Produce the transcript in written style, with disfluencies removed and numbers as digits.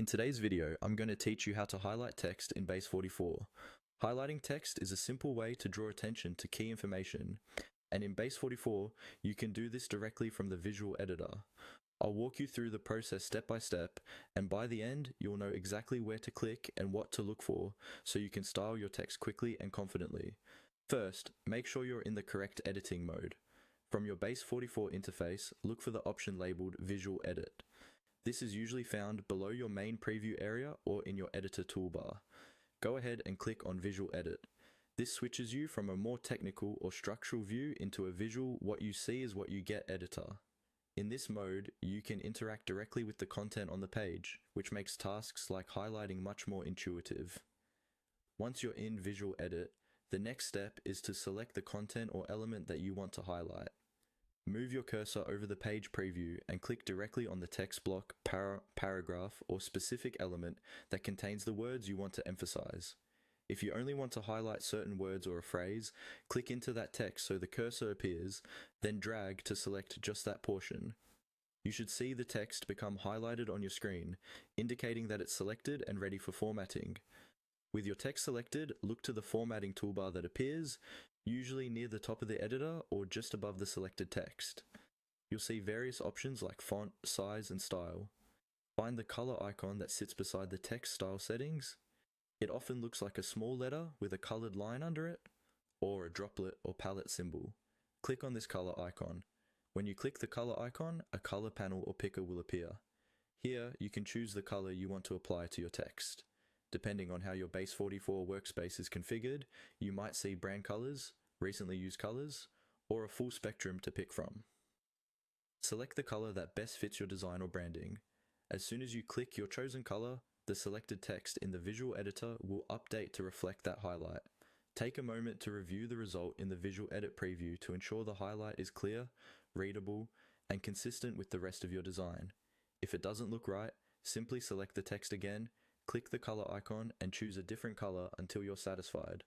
In today's video, I'm going to teach you how to highlight text in Base44. Highlighting text is a simple way to draw attention to key information, and in Base44, you can do this directly from the visual editor. I'll walk you through the process step by step, and by the end, you'll know exactly where to click and what to look for, so you can style your text quickly and confidently. First, make sure you're in the correct editing mode. From your Base44 interface, look for the option labeled Visual Edit. This is usually found below your main preview area or in your editor toolbar. Go ahead and click on Visual Edit. This switches you from a more technical or structural view into a visual what you see is what you get editor. In this mode, you can interact directly with the content on the page, which makes tasks like highlighting much more intuitive. Once you're in Visual Edit, the next step is to select the content or element that you want to highlight. Move your cursor over the page preview and click directly on the text block, paragraph, or specific element that contains the words you want to emphasize. If you only want to highlight certain words or a phrase, click into that text so the cursor appears, then drag to select just that portion. You should see the text become highlighted on your screen, indicating that it's selected and ready for formatting. With your text selected, look to the formatting toolbar that appears, usually near the top of the editor or just above the selected text. You'll see various options like font, size, and style. Find the color icon that sits beside the text style settings. It often looks like a small letter with a colored line under it, or a droplet or palette symbol. Click on this color icon. When you click the color icon, a color panel or picker will appear. Here, you can choose the color you want to apply to your text. Depending on how your Base44 workspace is configured, you might see brand colors, recently used colors, or a full spectrum to pick from. Select the color that best fits your design or branding. As soon as you click your chosen color, the selected text in the visual editor will update to reflect that highlight. Take a moment to review the result in the visual edit preview to ensure the highlight is clear, readable, and consistent with the rest of your design. If it doesn't look right, simply select the text again, click the color icon and choose a different color until you're satisfied.